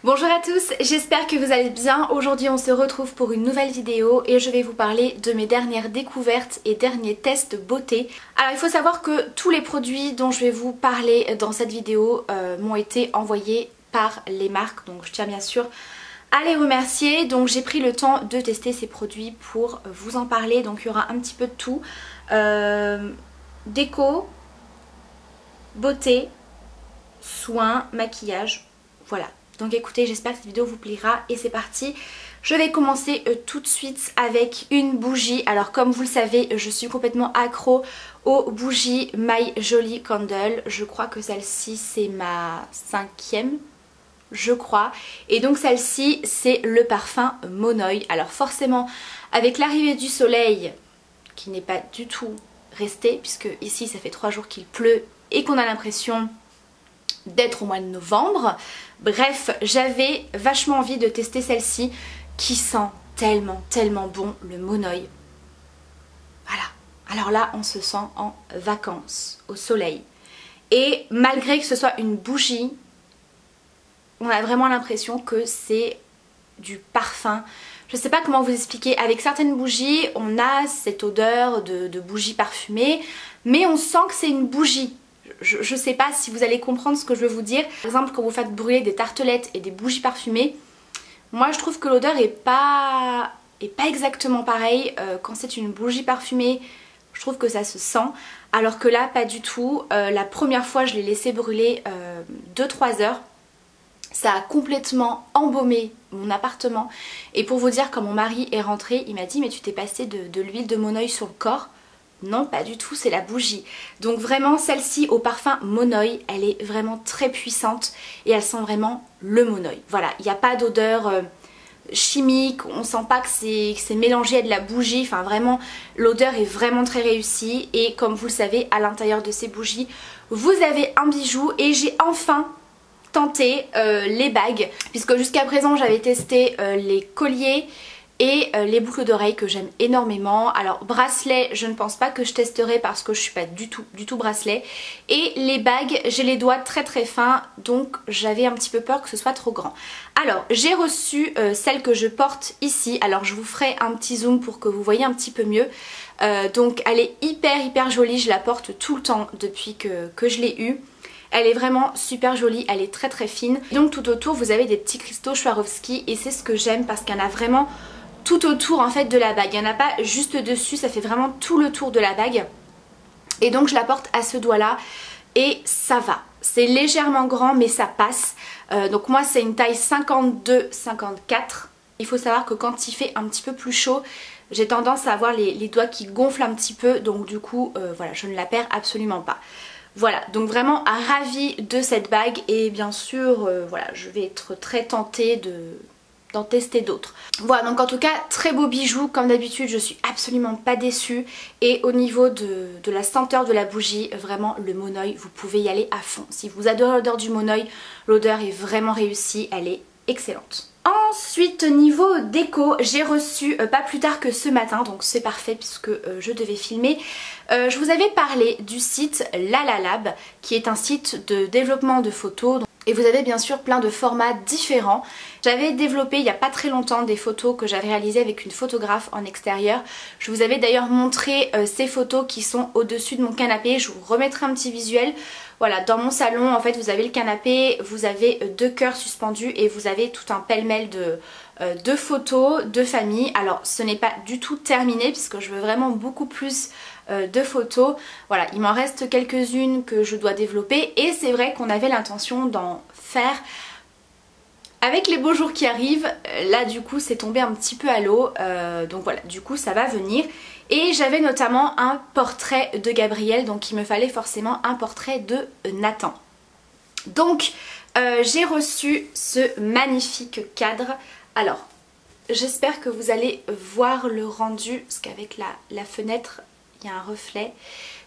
Bonjour à tous, j'espère que vous allez bien. Aujourd'hui on se retrouve pour une nouvelle vidéo et je vais vous parler de mes dernières découvertes et derniers tests beauté. Alors il faut savoir que tous les produits dont je vais vous parler dans cette vidéo m'ont été envoyés par les marques, donc je tiens bien sûr à les remercier. Donc j'ai pris le temps de tester ces produits pour vous en parler, donc il y aura un petit peu de tout. Déco, beauté, soins, maquillage, voilà. Donc écoutez, j'espère que cette vidéo vous plaira et c'est parti. Je vais commencer tout de suite avec une bougie. Alors comme vous le savez, je suis complètement accro aux bougies My Jolly Candle. Je crois que celle-ci c'est ma 5e, je crois. Et donc celle-ci c'est le parfum Monoï. Alors forcément avec l'arrivée du soleil, qui n'est pas du tout resté, puisque ici ça fait 3 jours qu'il pleut et qu'on a l'impression d'être au mois de novembre. Bref, j'avais vachement envie de tester celle-ci qui sent tellement bon, le Monoï. Voilà, alors là on se sent en vacances, au soleil. Et malgré que ce soit une bougie, on a vraiment l'impression que c'est du parfum. Je sais pas comment vous expliquer, avec certaines bougies on a cette odeur de bougie parfumée, mais on sent que c'est une bougie. Je sais pas si vous allez comprendre ce que je veux vous dire. Par exemple, quand vous faites brûler des tartelettes et des bougies parfumées, moi je trouve que l'odeur est pas exactement pareille. Quand c'est une bougie parfumée, je trouve que ça se sent, alors que là pas du tout. La première fois je l'ai laissé brûler 2-3 heures. Ça a complètement embaumé mon appartement. Et pour vous dire, quand mon mari est rentré, il m'a dit mais tu t'es passé de l'huile de Monoï sur le corps? Non, pas du tout, c'est la bougie. Donc vraiment celle-ci au parfum Monoï, elle est vraiment très puissante et elle sent vraiment le Monoï. Voilà, il n'y a pas d'odeur chimique, on sent pas que c'est mélangé à de la bougie. Enfin vraiment, l'odeur est vraiment très réussie. Et comme vous le savez, à l'intérieur de ces bougies, vous avez un bijou. Et j'ai enfin tenté les bagues, puisque jusqu'à présent j'avais testé les colliers et les boucles d'oreilles que j'aime énormément. Alors bracelet, je ne pense pas que je testerai parce que je suis pas du tout bracelet. Et les bagues, j'ai les doigts très fins, donc j'avais un petit peu peur que ce soit trop grand. Alors j'ai reçu celle que je porte ici. Alors je vous ferai un petit zoom pour que vous voyez un petit peu mieux. Donc elle est hyper jolie, je la porte tout le temps depuis que je l'ai eue. Elle est vraiment super jolie, elle est très fine. Donc tout autour vous avez des petits cristaux Swarovski et c'est ce que j'aime parce qu'il y en a vraiment tout autour en fait de la bague. Il n'y en a pas juste dessus, ça fait vraiment tout le tour de la bague. Et donc je la porte à ce doigt là et ça va. C'est légèrement grand mais ça passe. Donc moi c'est une taille 52-54. Il faut savoir que quand il fait un petit peu plus chaud, j'ai tendance à avoir les doigts qui gonflent un petit peu. Donc du coup voilà, je ne la perds absolument pas. Voilà, donc vraiment ravie de cette bague et bien sûr voilà, je vais être très tentée d'en tester d'autres. Voilà, donc en tout cas très beau bijou, comme d'habitude je suis absolument pas déçue. Et au niveau de la senteur de la bougie, vraiment le Monoï, vous pouvez y aller à fond. Si vous adorez l'odeur du Monoï, l'odeur est vraiment réussie, elle est excellente. Ensuite niveau déco, j'ai reçu pas plus tard que ce matin, donc c'est parfait puisque je devais filmer. Je vous avais parlé du site Lalalab qui est un site de développement de photos. Et vous avez bien sûr plein de formats différents. J'avais développé il n'y a pas très longtemps des photos que j'avais réalisées avec une photographe en extérieur. Je vous avais d'ailleurs montré ces photos qui sont au-dessus de mon canapé. Je vous remettrai un petit visuel. Voilà, dans mon salon en fait vous avez le canapé, vous avez 2 cœurs suspendus et vous avez tout un pêle-mêle de photos de famille. Alors ce n'est pas du tout terminé puisque je veux vraiment beaucoup plus de photos. Voilà, il m'en reste quelques-unes que je dois développer et c'est vrai qu'on avait l'intention d'en faire avec les beaux jours qui arrivent. Là du coup c'est tombé un petit peu à l'eau, donc voilà, du coup ça va venir. Et j'avais notamment un portrait de Gabriel, donc il me fallait forcément un portrait de Nathan. Donc j'ai reçu ce magnifique cadre. Alors j'espère que vous allez voir le rendu parce qu'avec la fenêtre il y a un reflet.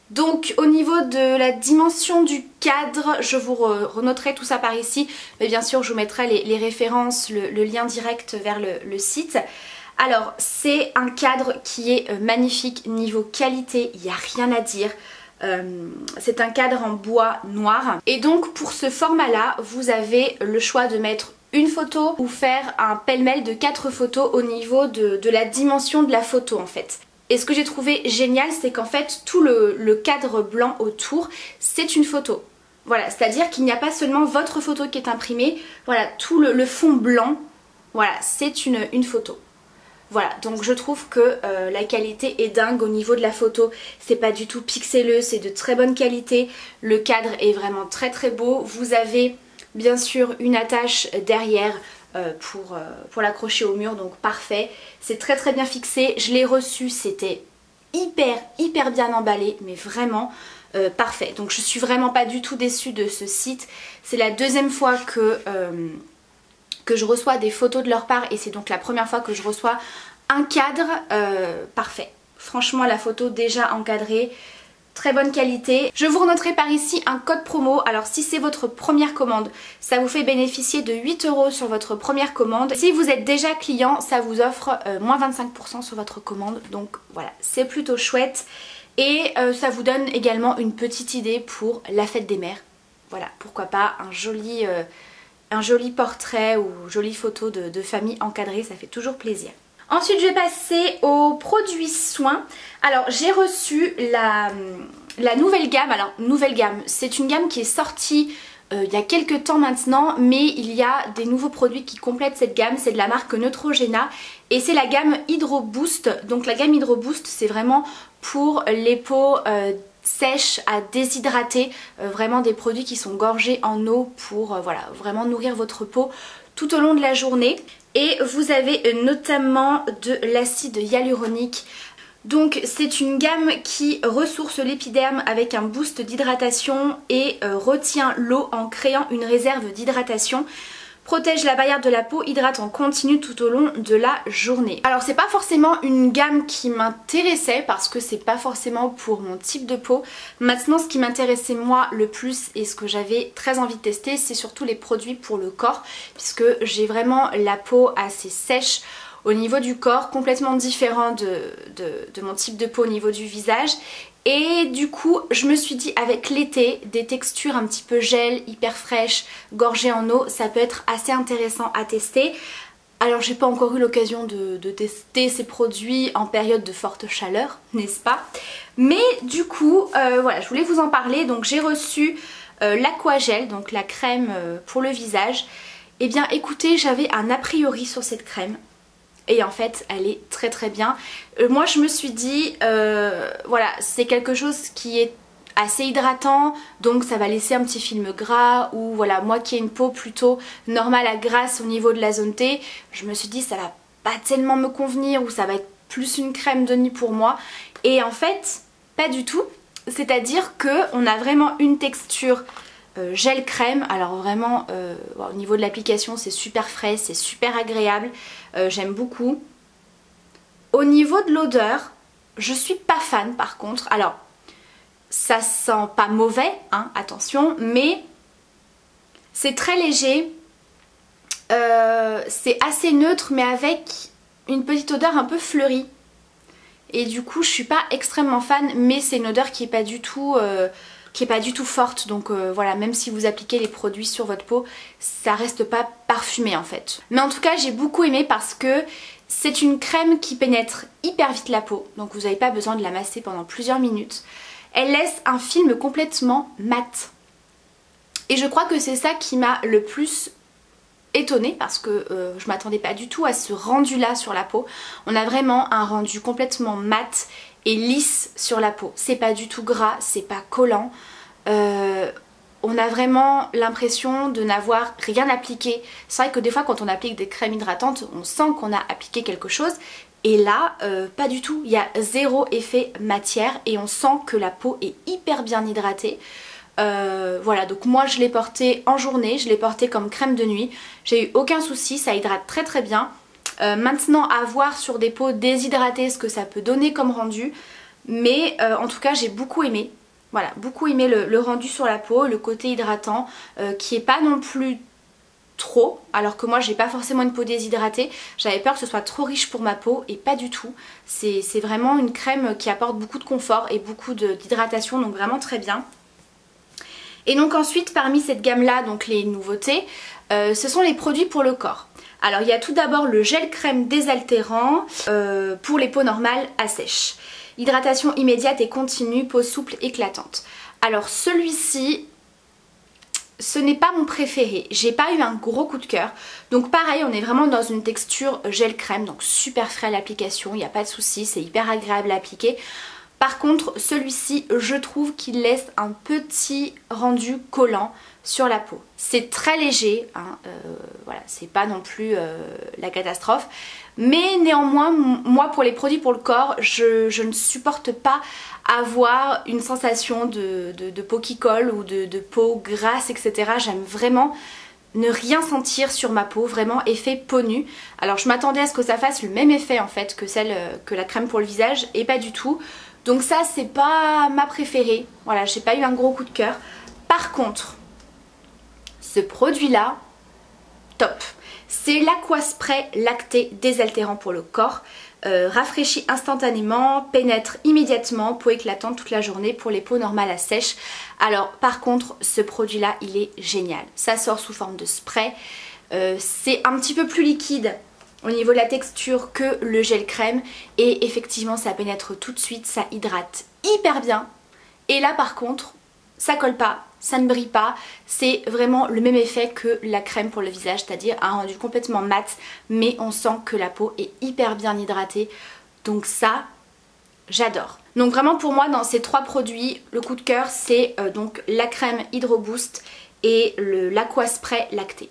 Donc au niveau de la dimension du cadre, je vous renoterai tout ça par ici, mais bien sûr je vous mettrai les références, le lien direct vers le site. Alors c'est un cadre qui est magnifique, niveau qualité, il n'y a rien à dire. C'est un cadre en bois noir et donc pour ce format là vous avez le choix de mettre une photo ou faire un pêle-mêle de 4 photos au niveau de la dimension de la photo en fait. Et ce que j'ai trouvé génial, c'est qu'en fait tout le cadre blanc autour, c'est une photo. Voilà, c'est-à-dire qu'il n'y a pas seulement votre photo qui est imprimée, voilà, tout le fond blanc, voilà, c'est une photo. Voilà, donc je trouve que la qualité est dingue au niveau de la photo. C'est pas du tout pixeleux, c'est de très bonne qualité. Le cadre est vraiment très très beau. Vous avez bien sûr une attache derrière pour l'accrocher au mur, donc parfait. C'est très très bien fixé. Je l'ai reçu, c'était hyper bien emballé, mais vraiment parfait. Donc je suis vraiment pas du tout déçue de ce site. C'est la deuxième fois que je reçois des photos de leur part et c'est donc la première fois que je reçois un cadre parfait. Franchement la photo déjà encadrée, très bonne qualité. Je vous renoterai par ici un code promo. Alors si c'est votre première commande, ça vous fait bénéficier de 8 € sur votre première commande. Si vous êtes déjà client, ça vous offre moins 25% sur votre commande. Donc voilà, c'est plutôt chouette. Et ça vous donne également une petite idée pour la fête des mères. Voilà, pourquoi pas un joli portrait ou jolie photo de famille encadrée, ça fait toujours plaisir. Ensuite je vais passer aux produits soins. Alors j'ai reçu la nouvelle gamme. Alors nouvelle gamme, c'est une gamme qui est sortie il y a quelques temps maintenant, mais il y a des nouveaux produits qui complètent cette gamme. C'est de la marque Neutrogena et c'est la gamme Hydro Boost. Donc la gamme Hydro Boost, c'est vraiment pour les peaux sèches à déshydrater, vraiment des produits qui sont gorgés en eau pour voilà, vraiment nourrir votre peau tout au long de la journée. Et vous avez notamment de l'acide hyaluronique. Donc c'est une gamme qui ressource l'épiderme avec un boost d'hydratation et retient l'eau en créant une réserve d'hydratation. Protège la barrière de la peau, hydrate en continu tout au long de la journée. Alors c'est pas forcément une gamme qui m'intéressait parce que c'est pas forcément pour mon type de peau. Maintenant ce qui m'intéressait moi le plus et ce que j'avais très envie de tester, c'est surtout les produits pour le corps, puisque j'ai vraiment la peau assez sèche au niveau du corps, complètement différent de mon type de peau au niveau du visage. Et du coup je me suis dit avec l'été, des textures un petit peu gel, hyper fraîches, gorgées en eau, ça peut être assez intéressant à tester. Alors j'ai pas encore eu l'occasion de tester ces produits en période de forte chaleur, n'est-ce pas? Mais du coup voilà, je voulais vous en parler. Donc j'ai reçu l'Aquagel, donc la crème pour le visage. Et bien écoutez, j'avais un a priori sur cette crème. Et en fait elle est très très bien. Moi je me suis dit voilà, c'est quelque chose qui est assez hydratant, donc ça va laisser un petit film gras. Ou voilà, moi qui ai une peau plutôt normale à grasse au niveau de la zone T, je me suis dit ça va pas tellement me convenir, ou ça va être plus une crème de nuit pour moi. Et en fait pas du tout, c'est à dire qu'on a vraiment une texture gel crème. Alors vraiment au niveau de l'application c'est super frais, c'est super agréable, j'aime beaucoup. Au niveau de l'odeur, je suis pas fan par contre. Alors ça sent pas mauvais, hein, attention, mais c'est très léger, c'est assez neutre mais avec une petite odeur un peu fleurie. Et du coup je suis pas extrêmement fan, mais c'est une odeur qui est pas du tout forte. Donc voilà, même si vous appliquez les produits sur votre peau, ça reste pas parfumé en fait. Mais en tout cas j'ai beaucoup aimé parce que c'est une crème qui pénètre hyper vite la peau, donc vous n'avez pas besoin de la masser pendant plusieurs minutes. Elle laisse un film complètement mat. Et je crois que c'est ça qui m'a le plus étonnée, parce que je m'attendais pas du tout à ce rendu là sur la peau. On a vraiment un rendu complètement mat et lisse sur la peau. C'est pas du tout gras, c'est pas collant. On a vraiment l'impression de n'avoir rien appliqué. C'est vrai que des fois quand on applique des crèmes hydratantes, on sent qu'on a appliqué quelque chose. Et là, pas du tout. Il y a zéro effet matière et on sent que la peau est hyper bien hydratée. Voilà, donc moi je l'ai porté en journée, je l'ai porté comme crème de nuit. J'ai eu aucun souci, ça hydrate très très bien. Maintenant à voir sur des peaux déshydratées ce que ça peut donner comme rendu. Mais en tout cas j'ai beaucoup aimé. Voilà, beaucoup aimé le rendu sur la peau, le côté hydratant qui est pas non plus trop, alors que moi j'ai pas forcément une peau déshydratée. J'avais peur que ce soit trop riche pour ma peau et pas du tout. C'est vraiment une crème qui apporte beaucoup de confort et beaucoup d'hydratation, donc vraiment très bien. Et donc ensuite parmi cette gamme là, donc les nouveautés, ce sont les produits pour le corps. Alors il y a tout d'abord le gel crème désaltérant pour les peaux normales à sèche. Hydratation immédiate et continue, peau souple éclatante. Alors celui-ci, ce n'est pas mon préféré, j'ai pas eu un gros coup de cœur. Donc pareil, on est vraiment dans une texture gel crème, donc super frais à l'application, il n'y a pas de souci, c'est hyper agréable à appliquer. Par contre, celui-ci, je trouve qu'il laisse un petit rendu collant sur la peau. C'est très léger, hein, voilà, c'est pas non plus la catastrophe. Mais néanmoins, moi pour les produits pour le corps, je ne supporte pas avoir une sensation de peau qui colle ou de peau grasse, etc. J'aime vraiment ne rien sentir sur ma peau, vraiment effet peau nue. Alors je m'attendais à ce que ça fasse le même effet en fait que la crème pour le visage, et pas du tout. Donc ça c'est pas ma préférée, voilà, j'ai pas eu un gros coup de cœur. Par contre, ce produit là, top. C'est l'Aquaspray Lacté désaltérant pour le corps, rafraîchit instantanément, pénètre immédiatement, peau éclatante toute la journée pour les peaux normales à sèche. Alors par contre ce produit là il est génial, ça sort sous forme de spray, c'est un petit peu plus liquide au niveau de la texture que le gel crème et effectivement ça pénètre tout de suite, ça hydrate hyper bien. Et là par contre ça colle pas, ça ne brille pas, c'est vraiment le même effet que la crème pour le visage, c'est-à-dire un rendu complètement mat, mais on sent que la peau est hyper bien hydratée, donc ça j'adore. Donc vraiment pour moi dans ces trois produits, le coup de cœur c'est donc la crème Hydro Boost et l'Aquaspray Lacté.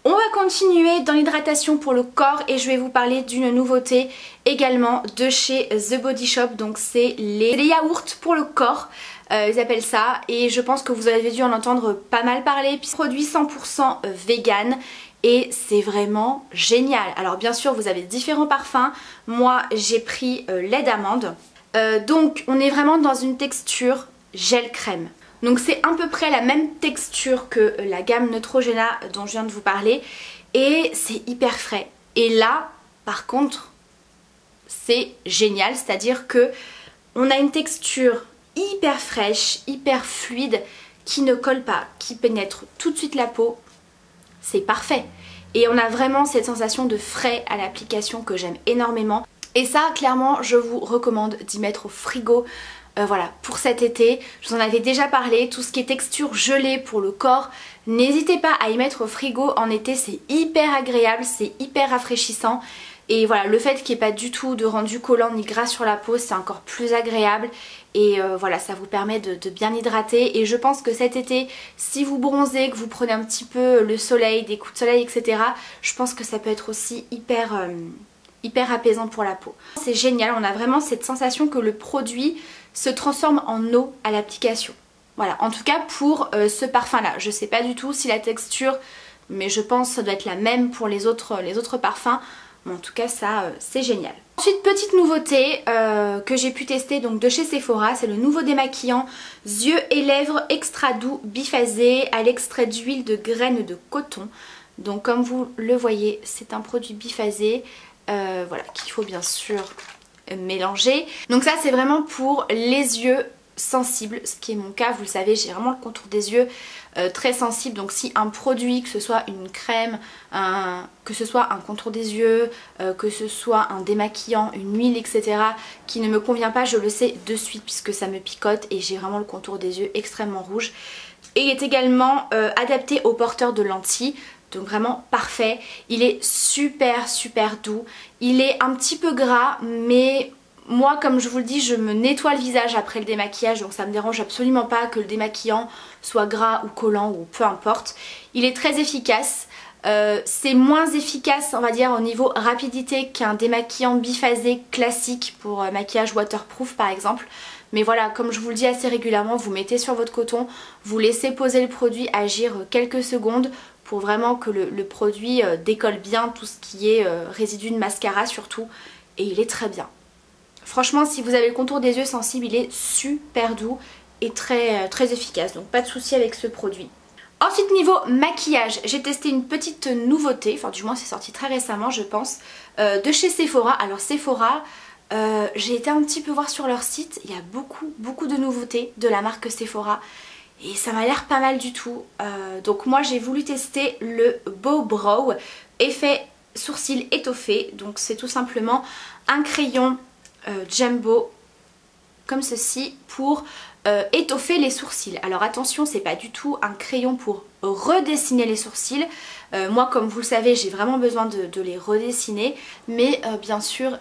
On va continuer dans l'hydratation pour le corps et je vais vous parler d'une nouveauté également de chez The Body Shop. Donc c'est les yaourts pour le corps, ils appellent ça, et je pense que vous avez dû en entendre pas mal parler. Puis produit 100% vegan et c'est vraiment génial. Alors bien sûr vous avez différents parfums, moi j'ai pris lait d'amande. Donc on est vraiment dans une texture gel crème. Donc c'est à peu près la même texture que la gamme Neutrogena dont je viens de vous parler et c'est hyper frais. Et là par contre c'est génial, c'est-à-dire que on a une texture hyper fraîche, hyper fluide, qui ne colle pas, qui pénètre tout de suite la peau, c'est parfait. Et on a vraiment cette sensation de frais à l'application que j'aime énormément. Et ça clairement je vous recommande d'y mettre au frigo. Voilà, pour cet été, je vous en avais déjà parlé, tout ce qui est texture gelée pour le corps, n'hésitez pas à y mettre au frigo en été, c'est hyper agréable, c'est hyper rafraîchissant. Et voilà, le fait qu'il n'y ait pas du tout de rendu collant ni gras sur la peau, c'est encore plus agréable. Et voilà, ça vous permet de bien hydrater. Et je pense que cet été, si vous bronzez, que vous prenez un petit peu le soleil, des coups de soleil, etc., je pense que ça peut être aussi hyper apaisant pour la peau. C'est génial, on a vraiment cette sensation que le produit se transforme en eau à l'application. Voilà, en tout cas pour ce parfum là. Je sais pas du tout si la texture, mais je pense que ça doit être la même pour les autres parfums. Mais en tout cas ça c'est génial. Ensuite petite nouveauté que j'ai pu tester donc de chez Sephora, c'est le nouveau démaquillant yeux et lèvres extra doux biphasé à l'extrait d'huile de graines de coton. Donc comme vous le voyez c'est un produit biphasé, voilà, qu'il faut bien sûr mélanger. Donc ça c'est vraiment pour les yeux sensibles, ce qui est mon cas, vous le savez, j'ai vraiment le contour des yeux très sensible. Donc si un produit, que ce soit une crème, que ce soit un contour des yeux, que ce soit un démaquillant, une huile, etc., qui ne me convient pas, je le sais de suite puisque ça me picote et j'ai vraiment le contour des yeux extrêmement rouge. Et il est également adapté aux porteurs de lentilles. Donc vraiment parfait, il est super doux, il est un petit peu gras mais moi comme je vous le dis je me nettoie le visage après le démaquillage, donc ça me dérange absolument pas que le démaquillant soit gras ou collant ou peu importe. Il est très efficace, c'est moins efficace on va dire au niveau rapidité qu'un démaquillant biphasé classique pour maquillage waterproof par exemple. Mais voilà, comme je vous le dis assez régulièrement, vous mettez sur votre coton, vous laissez poser le produit agir quelques secondes pour vraiment que le produit décolle bien tout ce qui est résidu de mascara surtout, et il est très bien. Franchement si vous avez le contour des yeux sensible, il est super doux et très efficace, donc pas de souci avec ce produit. Ensuite niveau maquillage, j'ai testé une petite nouveauté, enfin du moins c'est sorti très récemment je pense, de chez Sephora. Alors Sephora, j'ai été un petit peu voir sur leur site, il y a beaucoup de nouveautés de la marque Sephora. et ça m'a l'air pas mal du tout. Donc moi j'ai voulu tester le Bow Brow effet sourcil étoffé. Donc c'est tout simplement un crayon Jumbo comme ceci pour étoffer les sourcils. Alors attention, c'est pas du tout un crayon pour redessiner les sourcils. Moi comme vous le savez j'ai vraiment besoin de les redessiner, mais bien sûr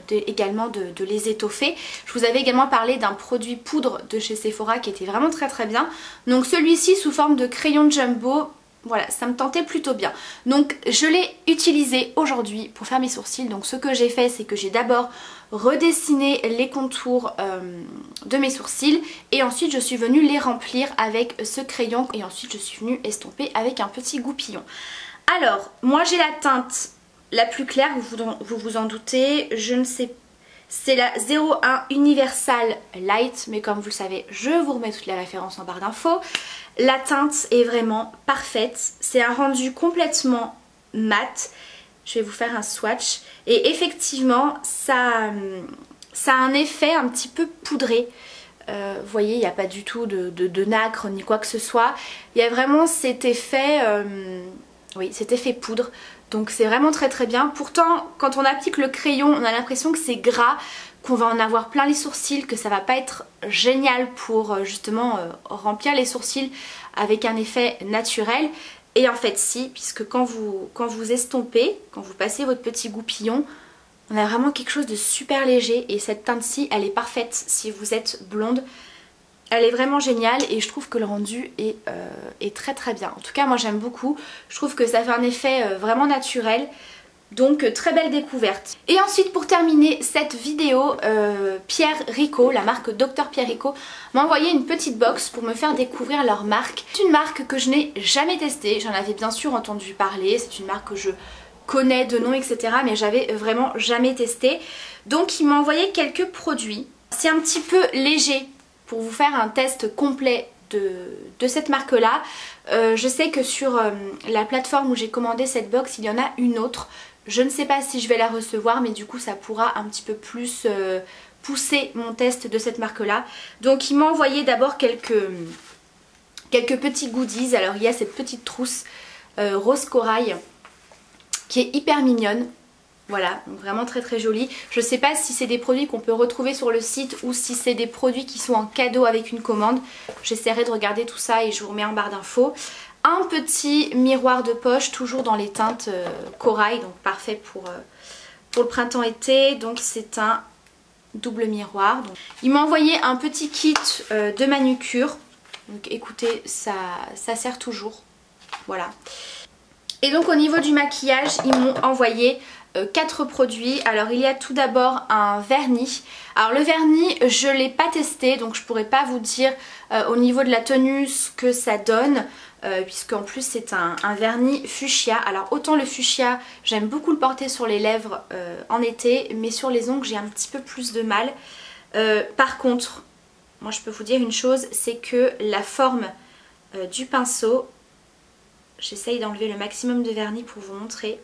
également de les étoffer. Je vous avais également parlé d'un produit poudre de chez Sephora qui était vraiment très bien. Donc celui-ci sous forme de crayon Jumbo, voilà, ça me tentait plutôt bien. Donc je l'ai utilisé aujourd'hui pour faire mes sourcils. Donc ce que j'ai fait, c'est que j'ai d'abord redessiné les contours de mes sourcils et ensuite je suis venue les remplir avec ce crayon et ensuite je suis venue estomper avec un petit goupillon. Alors moi j'ai la teinte la plus claire, vous vous en doutez, je ne sais pas. C'est la 01 Universal Light, mais comme vous le savez, je vous remets toutes les références en barre d'infos. La teinte est vraiment parfaite, c'est un rendu complètement mat. Je vais vous faire un swatch et effectivement ça a un effet un petit peu poudré. Vous voyez, il n'y a pas du tout de nacre ni quoi que ce soit. Il y a vraiment cet effet, oui, cet effet poudre. Donc c'est vraiment très bien. Pourtant quand on applique le crayon on a l'impression que c'est gras, qu'on va en avoir plein les sourcils, que ça va pas être génial pour justement remplir les sourcils avec un effet naturel. Et en fait si, puisque quand vous estompez, quand vous passez votre petit goupillon, on a vraiment quelque chose de super léger. Et cette teinte-ci elle est parfaite si vous êtes blonde. Elle est vraiment géniale et je trouve que le rendu est très bien. En tout cas moi j'aime beaucoup. Je trouve que ça fait un effet vraiment naturel. Donc très belle découverte. Et ensuite pour terminer cette vidéo, Pierre Rico, la marque Dr Pierre Rico, m'a envoyé une petite box pour me faire découvrir leur marque. C'est une marque que je n'ai jamais testée. J'en avais bien sûr entendu parler. C'est une marque que je connais de nom etc. Mais j'avais vraiment jamais testé. Donc il m'a envoyé quelques produits. C'est un petit peu léger pour vous faire un test complet de cette marque là. Je sais que sur la plateforme où j'ai commandé cette box il y en a une autre. Je ne sais pas si je vais la recevoir mais du coup ça pourra un petit peu plus pousser mon test de cette marque là. Donc il m'a envoyé d'abord quelques petits goodies. Alors il y a cette petite trousse rose corail qui est hyper mignonne. Voilà, donc vraiment très jolie. Je sais pas si c'est des produits qu'on peut retrouver sur le site ou si c'est des produits qui sont en cadeau avec une commande. J'essaierai de regarder tout ça et je vous remets en barre d'infos. Un petit miroir de poche, toujours dans les teintes corail, donc parfait pour le printemps-été. Donc c'est un double miroir. Donc, il m'a envoyé un petit kit de manucure. Donc écoutez, ça sert toujours. Voilà. Et donc au niveau du maquillage, ils m'ont envoyé 4 produits. Alors il y a tout d'abord un vernis. Alors le vernis je l'ai pas testé donc je pourrais pas vous dire au niveau de la tenue ce que ça donne puisqu'en plus c'est un vernis fuchsia. Alors autant le fuchsia j'aime beaucoup le porter sur les lèvres en été, mais sur les ongles j'ai un petit peu plus de mal. Par contre moi je peux vous dire une chose, c'est que la forme du pinceau, j'essaye d'enlever le maximum de vernis pour vous montrer.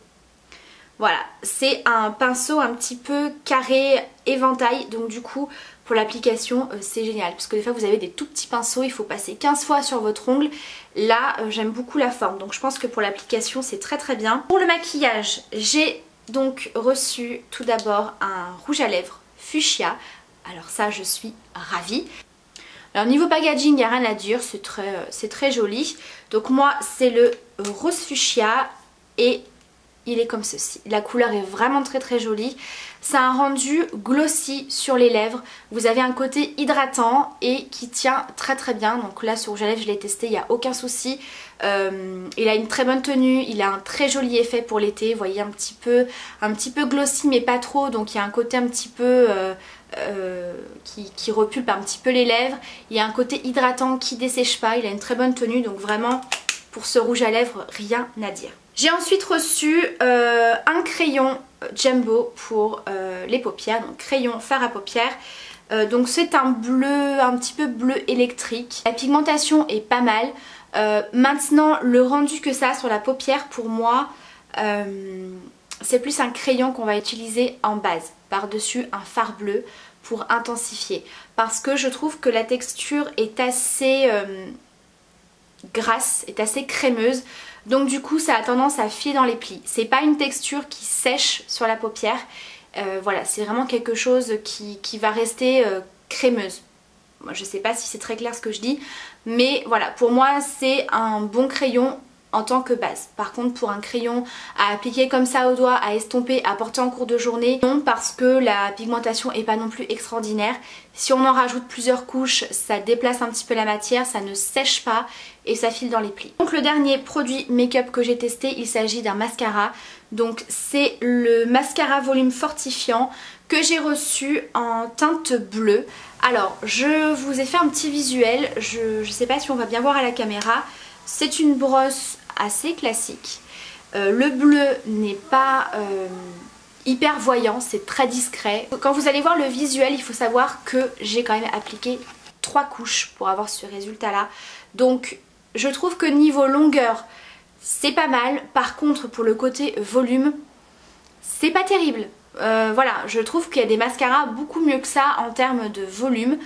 Voilà, c'est un pinceau un petit peu carré, éventail, donc du coup pour l'application c'est génial. Parce que des fois vous avez des tout petits pinceaux, il faut passer 15 fois sur votre ongle. Là j'aime beaucoup la forme, donc je pense que pour l'application c'est très bien. Pour le maquillage, j'ai donc reçu tout d'abord un rouge à lèvres fuchsia. Alors ça je suis ravie. Alors niveau packaging il n'y a rien à dire, c'est très joli. Donc moi c'est le rose fuchsia et il est comme ceci. La couleur est vraiment très jolie. C'est un rendu glossy sur les lèvres. Vous avez un côté hydratant et qui tient très bien. Donc là sur rouge à lèvres je l'ai testé, il n'y a aucun souci. Il a une très bonne tenue, il a un très joli effet pour l'été. Vous voyez un petit peu glossy mais pas trop. Donc il y a un côté un petit peu qui repulpe un petit peu les lèvres. Il y a un côté hydratant qui dessèche pas. Il a une très bonne tenue donc vraiment pour ce rouge à lèvres rien à dire. J'ai ensuite reçu un crayon Jumbo pour les paupières, donc crayon fard à paupières. Donc c'est un bleu, un petit peu bleu électrique. La pigmentation est pas mal. Maintenant le rendu que ça a sur la paupière pour moi c'est plus un crayon qu'on va utiliser en base, par-dessus un fard bleu pour intensifier. Parce que je trouve que la texture est assez grasse, est assez crémeuse. Donc du coup ça a tendance à filer dans les plis. C'est pas une texture qui sèche sur la paupière. Voilà, c'est vraiment quelque chose qui va rester crémeuse. Moi, je sais pas si c'est très clair ce que je dis, mais voilà, pour moi c'est un bon crayon en tant que base. Par contre, pour un crayon à appliquer comme ça au doigt, à estomper, à porter en cours de journée, non, parce que la pigmentation est pas non plus extraordinaire. Si on en rajoute plusieurs couches, ça déplace un petit peu la matière, ça ne sèche pas et ça file dans les plis. Donc le dernier produit make-up que j'ai testé, il s'agit d'un mascara. Donc c'est le mascara volume fortifiant que j'ai reçu en teinte bleue. Alors je vous ai fait un petit visuel, je sais pas si on va bien voir à la caméra. C'est une brosse assez classique. Le bleu n'est pas hyper voyant, c'est très discret. Quand vous allez voir le visuel, il faut savoir que j'ai quand même appliqué 3 couches pour avoir ce résultat là. Donc je trouve que niveau longueur c'est pas mal. Par contre pour le côté volume c'est pas terrible. Voilà, je trouve qu'il y a des mascaras beaucoup mieux que ça en termes de volume.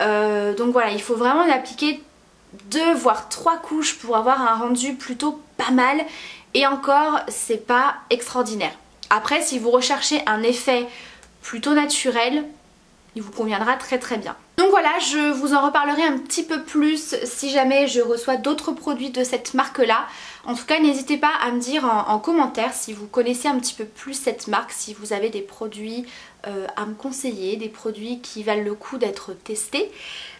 Donc voilà, il faut vraiment l'appliquer 2 voire 3 couches pour avoir un rendu plutôt pas mal. Et encore c'est pas extraordinaire. Après si vous recherchez un effet plutôt naturel, il vous conviendra très très bien. Donc voilà, je vous en reparlerai un petit peu plus si jamais je reçois d'autres produits de cette marque là. En tout cas n'hésitez pas à me dire en commentaire si vous connaissez un petit peu plus cette marque, si vous avez des produits à me conseiller, des produits qui valent le coup d'être testés.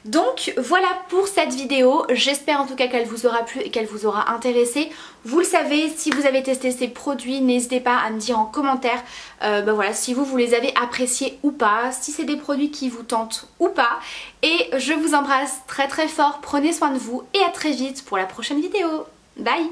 Donc voilà pour cette vidéo, j'espère en tout cas qu'elle vous aura plu et qu'elle vous aura intéressé. Vous le savez, si vous avez testé ces produits, n'hésitez pas à me dire en commentaire voilà, si vous les avez appréciés ou pas, si c'est des produits qui vous tentent ou pas. Et je vous embrasse très très fort, prenez soin de vous et à très vite pour la prochaine vidéo. Bye!